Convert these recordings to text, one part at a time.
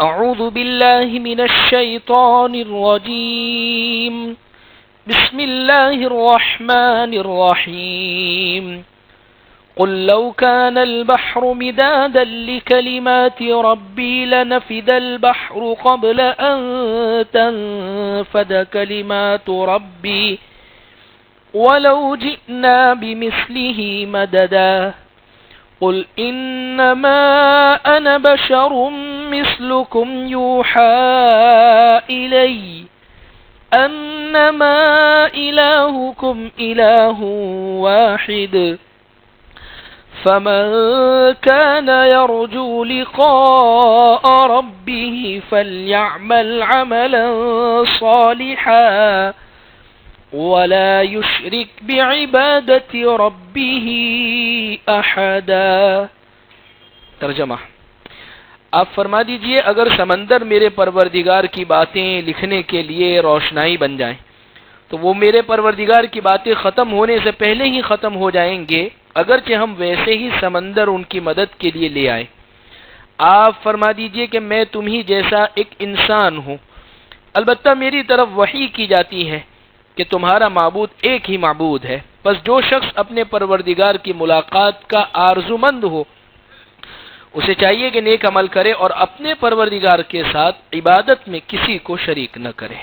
أعوذ بالله من الشيطان الرجيم. بسم الله الرحمن الرحيم. قل لو كان البحر مدادا لكلمات ربي لنفد البحر قبل أن تنفد كلمات ربي ولو جئنا بمثله مددا. قل إنما أنا بشر مثلكم يوحى إلي أنما إلهكم إله واحد فمن كان يرجو لقاء ربه فليعمل عملا صالحا ولا يشرك بعبادة ربه أحدا. ترجمہ: آپ فرما دیجئے اگر سمندر میرے پروردگار کی باتیں لکھنے کے لیے روشنائی بن جائیں تو وہ میرے پروردگار کی باتیں ختم ہونے سے پہلے ہی ختم ہو جائیں گے، اگرچہ ہم ویسے ہی سمندر ان کی مدد کے لیے لے آئے. آپ فرما دیجئے کہ میں تم ہی جیسا ایک انسان ہوں، البتہ میری طرف وحی کی جاتی ہے کہ تمہارا معبود ایک ہی معبود ہے. بس جو شخص اپنے پروردگار کی ملاقات کا آرزومند ہو اسے چاہیے کہ نیک عمل کرے اور اپنے پروردگار کے ساتھ عبادت میں کسی کو شریک نہ کرے.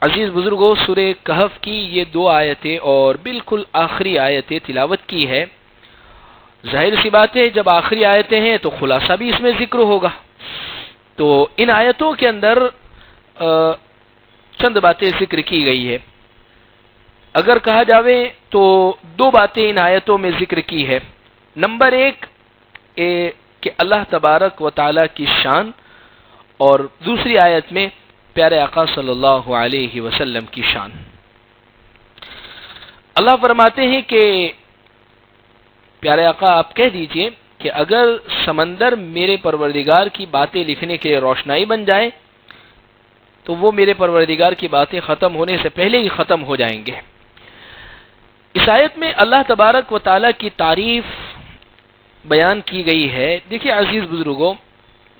عزیز بزرگوں، سورہ کہف کی یہ 2 آیتیں اور بالکل آخری آیتیں تلاوت کی ہے. ظاہر سی بات ہے جب آخری آیتیں ہیں تو خلاصہ بھی اس میں ذکر ہوگا. تو ان آیتوں کے اندر چند باتیں ذکر کی گئی ہے. اگر کہا جاوے تو 2 باتیں ان آیتوں میں ذکر کی ہے. نمبر 1 کہ اللہ تبارک و تعالی کی شان، اور دوسری آیت میں پیارے آقا صلی اللہ علیہ وسلم کی شان. اللہ فرماتے ہیں کہ پیارے آقا آپ کہہ دیجئے کہ اگر سمندر میرے پروردگار کی باتیں لکھنے کے لیے روشنائی بن جائے تو وہ میرے پروردگار کی باتیں ختم ہونے سے پہلے ہی ختم ہو جائیں گے. اس آیت میں اللہ تبارک و تعالی کی تعریف بیان کی گئی ہے. دیکھیے عزیز بزرگوں،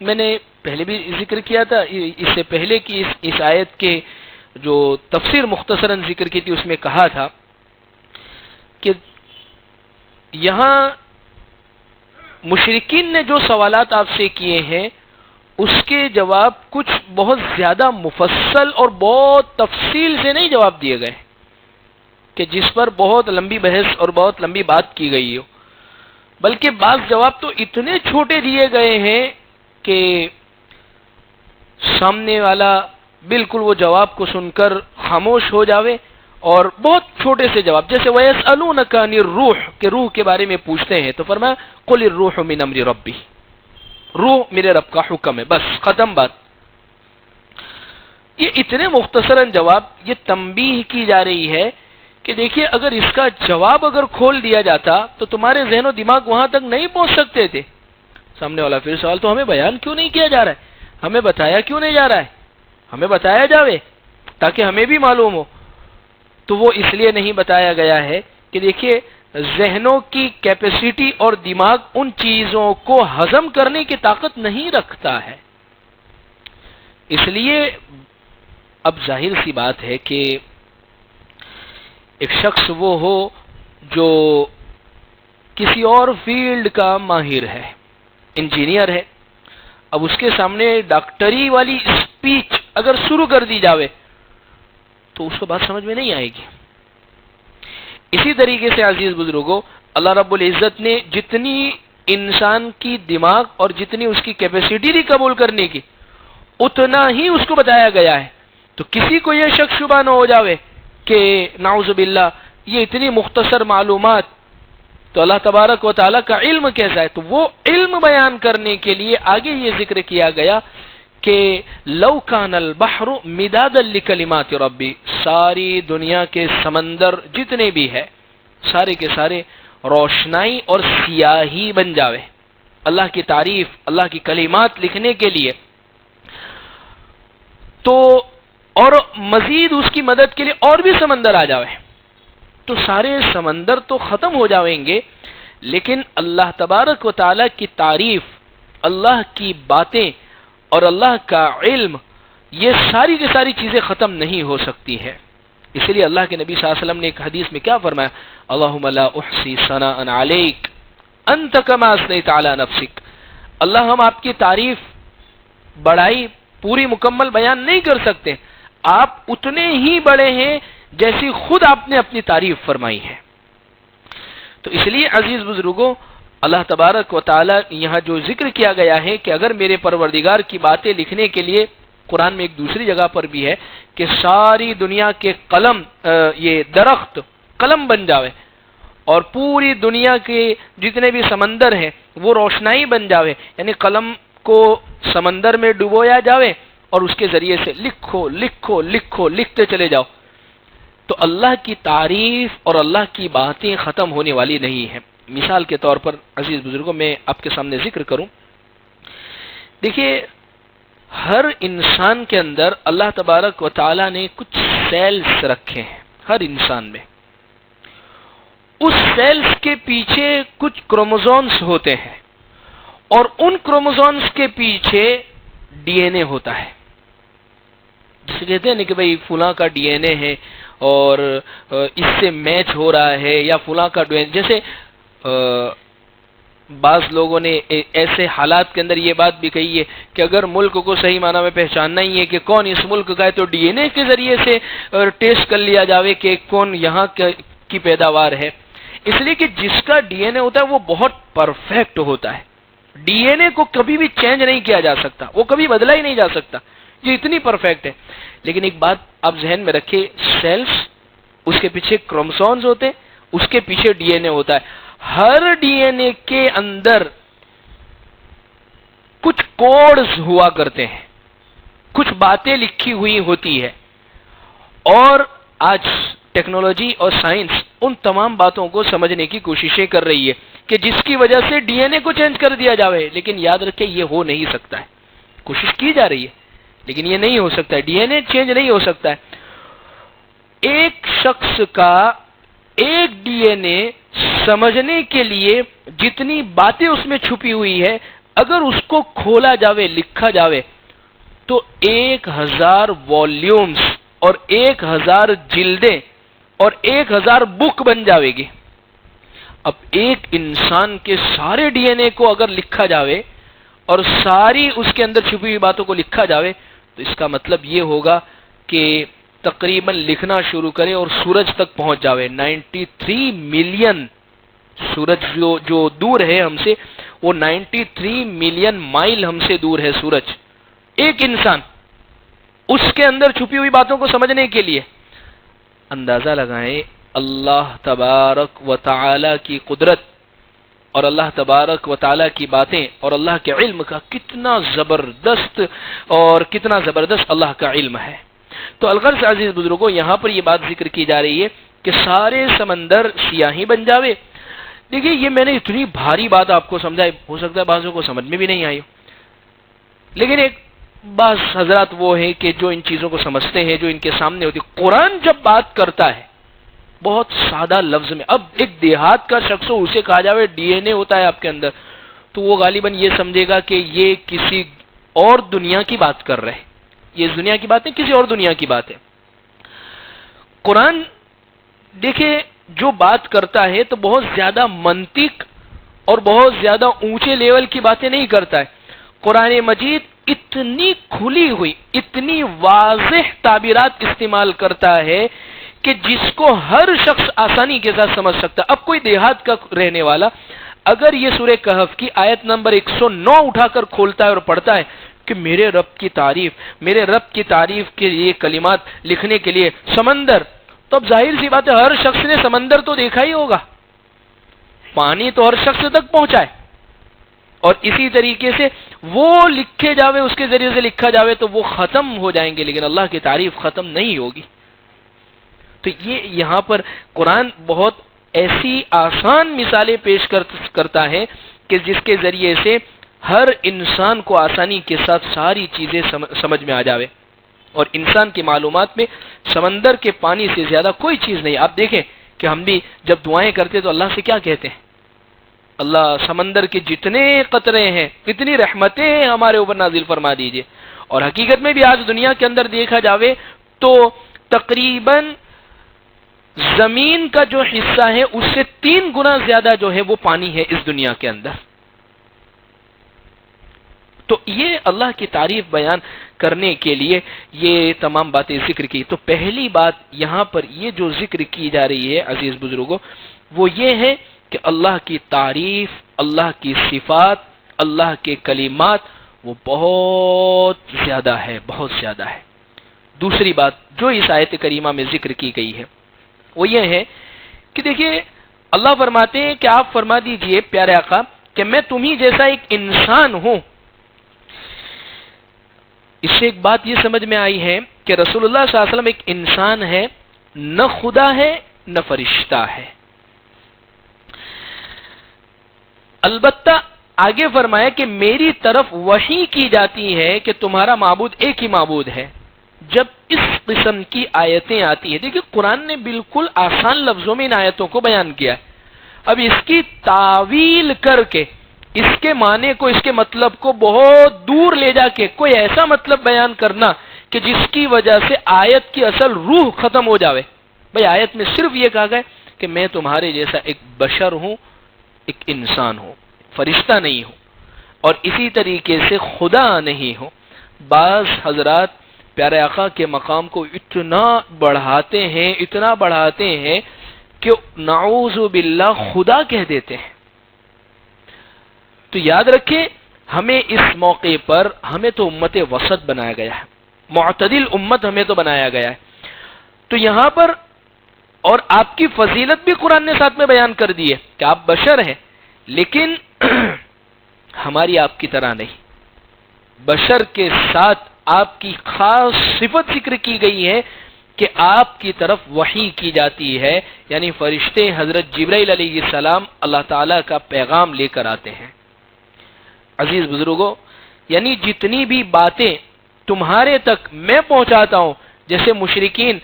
میں نے پہلے بھی ذکر کیا تھا، اس سے پہلے کی اس آیت کے جو تفسیر مختصراً ذکر کی تھی اس میں کہا تھا کہ یہاں مشرکین نے جو سوالات آپ سے کیے ہیں اس کے جواب کچھ بہت زیادہ مفصل اور بہت تفصیل سے نہیں جواب دیے گئے کہ جس پر بہت لمبی بحث اور بہت لمبی بات کی گئی ہو، بلکہ بعض جواب تو اتنے چھوٹے دیے گئے ہیں کہ سامنے والا بالکل وہ جواب کو سن کر خاموش ہو جاوے. اور بہت چھوٹے سے جواب، جیسے وَيَسْأَلُونَكَ عَنِ الرُّوحِ کہ روح کے بارے میں پوچھتے ہیں تو فرمایا قُلِ الرُّوحُ مِنْ أَمْرِ رَبِّي، روح میرے رب کا حکم ہے، بس ختم بات. یہ اتنے مختصراً جواب، یہ تنبیہ کی جا رہی ہے کہ دیکھیے اگر اس کا جواب اگر کھول دیا جاتا تو تمہارے ذہن و دماغ وہاں تک نہیں پہنچ سکتے تھے. سامنے والا پھر سوال تو ہمیں بیان کیوں نہیں کیا جا رہا ہے، ہمیں بتایا کیوں نہیں جا رہا ہے، ہمیں بتایا جاوے تاکہ ہمیں بھی معلوم ہو. تو وہ اس لیے نہیں بتایا گیا ہے کہ دیکھیے ذہنوں کی کیپیسٹی اور دماغ ان چیزوں کو ہضم کرنے کی طاقت نہیں رکھتا ہے. اس لیے اب ظاہر سی بات ہے کہ ایک شخص وہ ہو جو کسی اور فیلڈ کا ماہر ہے، انجینئر ہے، اب اس کے سامنے ڈاکٹری والی اسپیچ اگر شروع کر دی جاوے تو اس کو بات سمجھ میں نہیں آئے گی. اسی طریقے سے عزیز بزرگوں، اللہ رب العزت نے جتنی انسان کی دماغ اور جتنی اس کی کیپیسٹی تھی قبول کرنے کی اتنا ہی اس کو بتایا گیا ہے. تو کسی کو یہ شک شبہ نہ ہو جاوے کہ نعوذ باللہ یہ اتنی مختصر معلومات، تو اللہ تبارک و تعالیٰ کا علم کیسا ہے. تو وہ علم بیان کرنے کے لیے آگے یہ ذکر کیا گیا کہ لو کان البحر مدادا لکلمات ربی، ساری دنیا کے سمندر جتنے بھی ہے سارے کے سارے روشنائی اور سیاہی بن جاوے اللہ کی تعریف، اللہ کی کلمات لکھنے کے لیے، تو اور مزید اس کی مدد کے لیے اور بھی سمندر آ جاوے تو سارے سمندر تو ختم ہو جائیں گے، لیکن اللہ تبارک و تعالیٰ کی تعریف، اللہ کی باتیں، اور اللہ کا علم، یہ ساری کی ساری چیزیں ختم نہیں ہو سکتی ہیں۔ اسی لیے اللہ کے نبی صلی اللہ علیہ وسلم نے ایک حدیث میں کیا فرمایا؟ اللہم لا احصی ثناء علیک انت کما اثنیت علی نفسک، اللہ ہم آپ کی تعریف بڑائی پوری مکمل بیان نہیں کر سکتے، آپ اتنے ہی بڑے ہیں جیسی خود آپ نے اپنی تعریف فرمائی ہے۔ تو اس لیے عزیز بزرگوں، اللہ تبارک و تعالی یہاں جو ذکر کیا گیا ہے کہ اگر میرے پروردگار کی باتیں لکھنے کے لیے، قرآن میں ایک دوسری جگہ پر بھی ہے کہ ساری دنیا کے قلم، یہ درخت قلم بن جاوے اور پوری دنیا کے جتنے بھی سمندر ہیں وہ روشنائی بن جاوے، یعنی قلم کو سمندر میں ڈبویا جاوے اور اس کے ذریعے سے لکھو لکھو لکھو لکھتے چلے جاؤ، تو اللہ کی تعریف اور اللہ کی باتیں ختم ہونے والی نہیں ہیں۔ مثال کے طور پر عزیز بزرگوں میں آپ کے سامنے ذکر کروں، دیکھیے ہر انسان کے اندر اللہ تبارک و تعالی نے کچھ سیلز رکھے ہیں، ہر انسان میں اس سیلز کے پیچھے کچھ کروموزومز ہوتے ہیں اور ان کروموزومز کے پیچھے ڈی این اے ہوتا ہے، جسے کہتے ہیں نا کہ بھئی فلاں کا ڈی این اے ہے اور اس سے میچ ہو رہا ہے، یا فلاں کا ڈی این اے، جیسے بعض لوگوں نے ایسے حالات کے اندر یہ بات بھی کہی ہے کہ اگر ملک کو صحیح معنی میں پہچاننا ہی ہے کہ کون اس ملک کا ہے تو ڈی این اے کے ذریعے سے ٹیسٹ کر لیا جاوے کہ کون یہاں کی پیداوار ہے، اس لیے کہ جس کا ڈی این اے ہوتا ہے وہ بہت پرفیکٹ ہوتا ہے، ڈی این اے کو کبھی بھی چینج نہیں کیا جا سکتا، وہ کبھی بدلا ہی نہیں جا سکتا، یہ اتنی پرفیکٹ ہے۔ لیکن ایک بات آپ ذہن میں رکھیں، سیلز، اس کے پیچھے کروموسومز ہوتے ہیں، اس کے پیچھے ڈی این اے ہوتا ہے، ہر ڈی این اے کے اندر کچھ کوڈز ہوا کرتے ہیں، کچھ باتیں لکھی ہوئی ہوتی ہے، اور آج ٹیکنالوجی اور سائنس ان تمام باتوں کو سمجھنے کی کوششیں کر رہی ہے کہ جس کی وجہ سے ڈی این اے کو چینج کر دیا جاوے، لیکن یاد رکھیں یہ ہو نہیں سکتا ہے، کوشش کی جا رہی ہے لیکن یہ نہیں ہو سکتا ہے، ڈی این اے چینج نہیں ہو سکتا ہے۔ ایک شخص کا ایک ڈی این اے سمجھنے کے لیے جتنی باتیں اس میں چھپی ہوئی ہے، اگر اس کو کھولا جاوے، لکھا جاوے تو 1000 والیومز اور 1000 جلدیں اور 1000 بک بن جاوے گی۔ اب ایک انسان کے سارے ڈی این اے کو اگر لکھا جاوے اور ساری اس کے اندر چھپی ہوئی باتوں کو لکھا جاوے تو اس کا مطلب یہ ہوگا کہ تقریباً لکھنا شروع کرے اور سورج تک پہنچ جاوے، 93 ملین، سورج جو دور ہے ہم سے وہ 93 ملین مائل ہم سے دور ہے سورج، ایک انسان اس کے اندر چھپی ہوئی باتوں کو سمجھنے کے لیے اندازہ لگائیں اللہ تبارک و تعالی کی قدرت اور اللہ تبارک و تعالی کی باتیں اور اللہ کے علم کا کتنا زبردست اللہ کا علم ہے۔ تو الغرض عزیز بزرگوں، یہاں پر یہ بات ذکر کی جا رہی ہے کہ سارے سمندر سیاہی بن جاوے۔ دیکھیے یہ میں نے اتنی بھاری بات آپ کو سمجھائی، ہو سکتا ہے بعضوں کو سمجھ میں بھی نہیں آئی، لیکن ایک بعض حضرات وہ ہیں کہ جو ان چیزوں کو سمجھتے ہیں، جو ان کے سامنے ہوتی۔ قرآن جب بات کرتا ہے بہت سادہ لفظ میں، اب ایک دیہات کا شخص ہو، اسے کہا جاوے ڈی این اے ہوتا ہے آپ کے اندر، تو وہ غالباً یہ سمجھے گا کہ یہ کسی اور دنیا کی بات کر رہے ہیں، یہ اس دنیا کی بات ہے، کسی اور دنیا کی بات ہے۔ قرآن دیکھیں جو بات کرتا ہے تو بہت زیادہ منطق اور بہت زیادہ اونچے لیول کی باتیں نہیں کرتا ہے۔ قرآن مجید اتنی کھلی ہوئی، اتنی واضح تعبیرات استعمال کرتا ہے کہ جس کو ہر شخص آسانی کے ساتھ سمجھ سکتا ہے۔ اب کوئی دیہات کا رہنے والا اگر یہ سورہ کہف کی آیت نمبر 109 اٹھا کر کھولتا ہے اور پڑھتا ہے کہ میرے رب کی تعریف کے لیے کلمات لکھنے کے لیے سمندر، تو اب ظاہر سی بات ہے ہر شخص نے سمندر تو دیکھا ہی ہوگا، پانی تو ہر شخص تک پہنچا ہے، اور اسی طریقے سے وہ لکھے جاوے، اس کے ذریعے سے لکھا جاوے تو وہ ختم ہو جائیں گے، لیکن اللہ کی تعریف ختم نہیں ہوگی۔ تو یہ یہاں پر قرآن بہت ایسی آسان مثالیں پیش کرتا ہے کہ جس کے ذریعے سے ہر انسان کو آسانی کے ساتھ ساری چیزیں سمجھ میں آ جاوے، اور انسان کی معلومات میں سمندر کے پانی سے زیادہ کوئی چیز نہیں۔ آپ دیکھیں کہ ہم بھی جب دعائیں کرتے تو اللہ سے کیا کہتے ہیں؟ اللہ سمندر کے جتنے قطرے ہیں اتنی رحمتیں ہیں ہمارے اوپر نازل فرما دیجئے. اور حقیقت میں بھی آج دنیا کے اندر دیکھا جاوے تو تقریباً زمین کا جو حصہ ہے اس سے 3 گنا زیادہ جو ہے وہ پانی ہے اس دنیا کے اندر. تو یہ اللہ کی تعریف بیان کرنے کے لیے یہ تمام باتیں ذکر کی. تو پہلی بات یہاں پر یہ جو ذکر کی جا رہی ہے عزیز بزرگوں وہ یہ ہے کہ اللہ کی تعریف، اللہ کی صفات، اللہ کے کلمات وہ بہت زیادہ ہے، بہت زیادہ ہے. دوسری بات جو اس آیت کریمہ میں ذکر کی گئی ہے وہ یہ ہے کہ دیکھیے اللہ فرماتے ہیں کہ آپ فرما دیجئے پیارے آقا کہ میں تمہیں جیسا ایک انسان ہوں. اس سے ایک بات یہ سمجھ میں آئی ہے کہ رسول اللہ صلی اللہ علیہ وسلم ایک انسان ہے، نہ خدا ہے نہ فرشتہ ہے. البتہ آگے فرمایا کہ میری طرف وحی کی جاتی ہے کہ تمہارا معبود ایک ہی معبود ہے. جب اس قسم کی آیتیں آتی ہیں، دیکھیں قرآن نے بالکل آسان لفظوں میں ان آیتوں کو بیان کیا ہے. اب اس کی تعویل کر کے اس کے معنی کو، اس کے مطلب کو بہت دور لے جا کے کوئی ایسا مطلب بیان کرنا کہ جس کی وجہ سے آیت کی اصل روح ختم ہو جاوے. بھئی آیت میں صرف یہ کہا گیا کہ میں تمہارے جیسا ایک بشر ہوں، ایک انسان ہوں، فرشتہ نہیں ہوں، اور اسی طریقے سے خدا نہیں ہوں. بعض حضرات پیارے آقا کے مقام کو اتنا بڑھاتے ہیں کہ نعوذ باللہ خدا کہہ دیتے ہیں. تو یاد رکھیں ہمیں اس موقع پر ہمیں تو امت وسط بنایا گیا ہے، معتدل امت ہمیں تو بنایا گیا ہے. تو یہاں پر اور آپ کی فضیلت بھی قرآن نے ساتھ میں بیان کر دی ہے کہ آپ بشر ہیں، لیکن ہماری آپ کی طرح نہیں. بشر کے ساتھ آپ کی خاص صفت ذکر کی گئی ہے کہ آپ کی طرف وحی کی جاتی ہے، یعنی فرشتے حضرت جبرائیل علیہ السلام اللہ تعالیٰ کا پیغام لے کر آتے ہیں. عزیز بزرگوں، یعنی جتنی بھی باتیں تمہارے تک میں پہنچاتا ہوں، جیسے مشرکین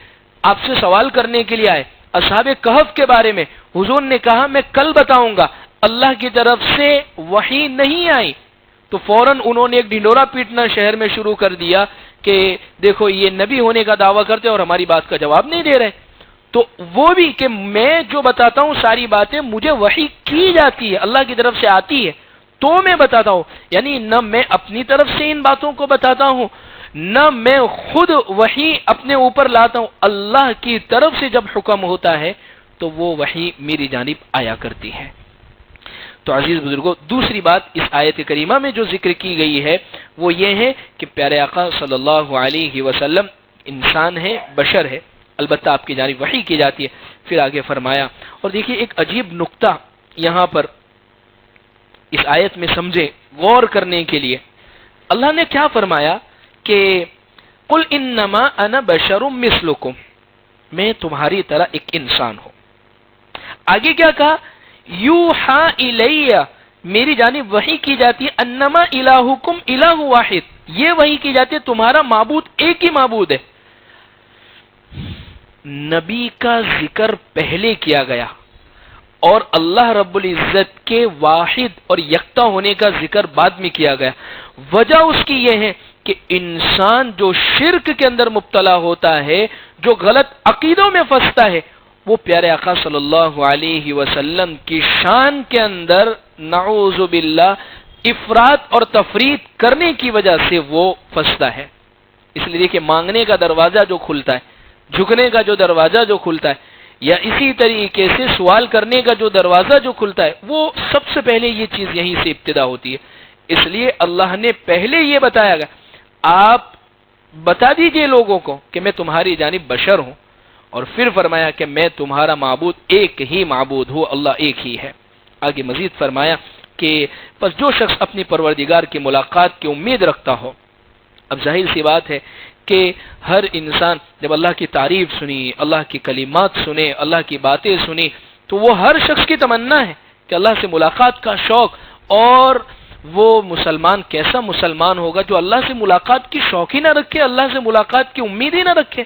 آپ سے سوال کرنے کے لیے آئے اصحاب کہف کے بارے میں، حضور نے کہا میں کل بتاؤں گا، اللہ کی طرف سے وحی نہیں آئی. تو فوراً انہوں نے ایک ڈھنڈورا پیٹنا شہر میں شروع کر دیا کہ دیکھو یہ نبی ہونے کا دعویٰ کرتے اور ہماری بات کا جواب نہیں دے رہے. تو وہ بھی کہ میں جو بتاتا ہوں ساری باتیں مجھے وحی کی جاتی ہے، اللہ کی طرف سے آتی ہے تو میں بتاتا ہوں. یعنی نہ میں اپنی طرف سے ان باتوں کو بتاتا ہوں، نہ میں خود وحی اپنے اوپر لاتا ہوں. اللہ کی طرف سے جب حکم ہوتا ہے تو وہ وحی میری جانب آیا کرتی ہے. تو عزیز بزرگوں، دوسری بات اس آیت کریمہ میں جو ذکر کی گئی ہے وہ یہ ہے کہ پیارے آقا صلی اللہ علیہ وسلم انسان ہے، بشر ہے، البتہ آپ کی جانب وحی کی جاتی ہے. پھر آگے فرمایا، اور دیکھیے ایک عجیب نقطہ یہاں پر اس آیت میں سمجھے غور کرنے کے لیے. اللہ نے کیا فرمایا کہ قل انما انا بشر مثلکم، میں تمہاری طرح ایک انسان ہوں. آگے کیا کہا؟ یوحا الیہ، میری جانب وحی کی جاتی ہے، انما الہکم الہ واحد، یہ وحی کی جاتی ہے تمہارا معبود ایک ہی معبود ہے. نبی کا ذکر پہلے کیا گیا اور اللہ رب العزت کے واحد اور یکتا ہونے کا ذکر بعد میں کیا گیا. وجہ اس کی یہ ہے کہ انسان جو شرک کے اندر مبتلا ہوتا ہے، جو غلط عقیدوں میں پھنستا ہے، وہ پیارے آقا صلی اللہ علیہ وسلم کی شان کے اندر نعوذ باللہ افراط اور تفریط کرنے کی وجہ سے وہ پھنستا ہے. اس لیے کہ مانگنے کا دروازہ جو کھلتا ہے، جھکنے کا جو دروازہ جو کھلتا ہے، یا اسی طریقے سے سوال کرنے کا جو دروازہ جو کھلتا ہے، وہ سب سے پہلے یہ چیز یہیں سے ابتدا ہوتی ہے. اس لیے اللہ نے پہلے یہ بتایا گا، آپ بتا دیجئے لوگوں کو کہ میں تمہاری جانب بشر ہوں، اور پھر فرمایا کہ میں تمہارا معبود ایک ہی معبود ہوں، اللہ ایک ہی ہے. آگے مزید فرمایا کہ بس جو شخص اپنی پروردگار کی ملاقات کی امید رکھتا ہو، اب ظاہر سی بات ہے کہ ہر انسان جب اللہ کی تعریف سنی، اللہ کی کلمات سنے، اللہ کی باتیں سنی، تو وہ ہر شخص کی تمنا ہے کہ اللہ سے ملاقات کا شوق. اور وہ مسلمان کیسا مسلمان ہوگا جو اللہ سے ملاقات کی شوق ہی نہ رکھے، اللہ سے ملاقات کی امید ہی نہ رکھے.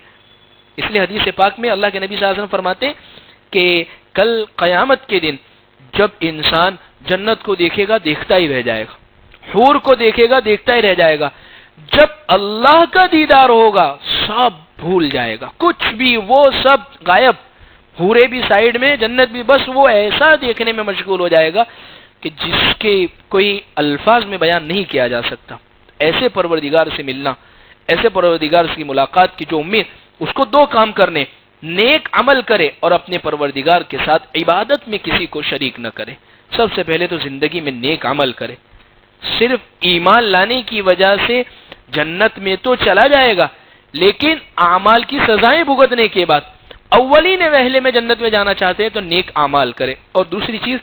اس لیے حدیث پاک میں اللہ کے نبی صلی اللہ علیہ وسلم فرماتے ہیں کہ کل قیامت کے دن جب انسان جنت کو دیکھے گا دیکھتا ہی رہ جائے گا، حور کو دیکھے گا دیکھتا ہی رہ جائے گا. جب اللہ کا دیدار ہوگا سب بھول جائے گا، کچھ بھی، وہ سب غائب، حورے بھی سائیڈ میں، جنت بھی، بس وہ ایسا دیکھنے میں مشغول ہو جائے گا کہ جس کے کوئی الفاظ میں بیان نہیں کیا جا سکتا. ایسے پروردگار سے ملنا، ایسے پروردگار کی ملاقات کی جو امید، اس کو دو کام کرنے: نیک عمل کرے اور اپنے پروردگار کے ساتھ عبادت میں کسی کو شریک نہ کرے. سب سے پہلے تو زندگی میں نیک عمل کرے. صرف ایمان لانے کی وجہ سے جنت میں تو چلا جائے گا، لیکن اعمال کی سزائیں بھگتنے کے بعد اولین وہلے میں جنت میں جانا چاہتے ہیں تو نیک اعمال کرے. اور دوسری چیز،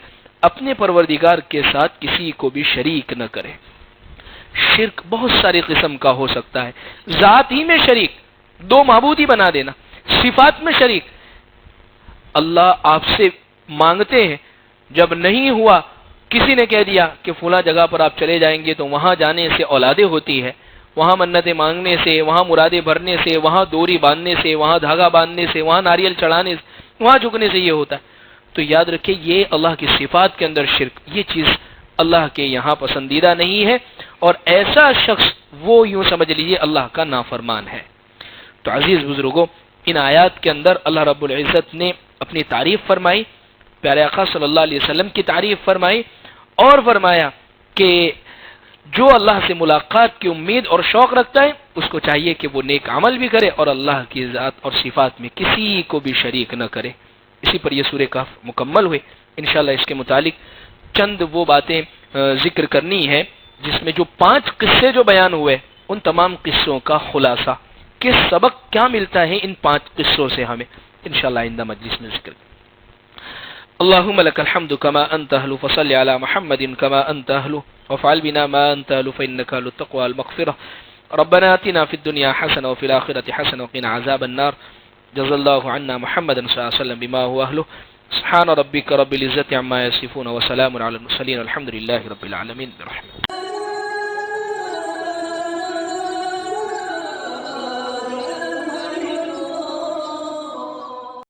اپنے پروردگار کے ساتھ کسی کو بھی شریک نہ کرے. شرک بہت ساری قسم کا ہو سکتا ہے. ذات ہی میں شریک، دو معبود ہی بنا دینا. صفات میں شریک، اللہ آپ سے مانگتے ہیں، جب نہیں ہوا، کسی نے کہہ دیا کہ فلاں جگہ پر آپ چلے جائیں گے تو وہاں جانے سے اولادیں ہوتی ہے، وہاں منتیں مانگنے سے، وہاں مرادیں بھرنے سے، وہاں دوری باندھنے سے، وہاں دھاگا باندھنے سے، وہاں ناریل چڑھانے سے، وہاں جھکنے سے یہ ہوتا ہے. تو یاد رکھیں یہ اللہ کی صفات کے اندر شرک، یہ چیز اللہ کے یہاں پسندیدہ نہیں ہے، اور ایسا شخص وہ یوں سمجھ لیجیے اللہ کا نافرمان ہے. تو عزیز بزرگوں، ان آیات کے اندر اللہ رب العزت نے اپنی تعریف فرمائی، پیارے آقا صلی اللہ علیہ وسلم کی تعریف فرمائی، اور فرمایا کہ جو اللہ سے ملاقات کی امید اور شوق رکھتا ہے اس کو چاہیے کہ وہ نیک عمل بھی کرے اور اللہ کی ذات اور صفات میں کسی کو بھی شریک نہ کرے. اسی پر یہ سورہ کہف مکمل ہوئے. انشاءاللہ اس کے متعلق چند وہ باتیں ذکر کرنی ہے جس میں جو 5 قصے جو بیان ہوئے ان تمام قصوں کا خلاصہ، کہ سبق کیا ملتا ہے ان 5 قصوں سے ہمیں، انشاءاللہ آئندہ مجلس میں ذکر. اللهم لك الحمد كما أنت أهل، فصل على محمد كما أنت أهل، وافعل بنا ما أنت أهل، فإنك أهل التقوى والمغفرة. ربنا آتنا في الدنيا حسنة وفي الآخرة حسنة وقنا عذاب النار. جزا الله عنا محمد صلى الله عليه وسلم بما هو أهله. سبحان ربك رب العزة عما يصفون وسلام على المرسلين، الحمد لله رب العالمين برحمته.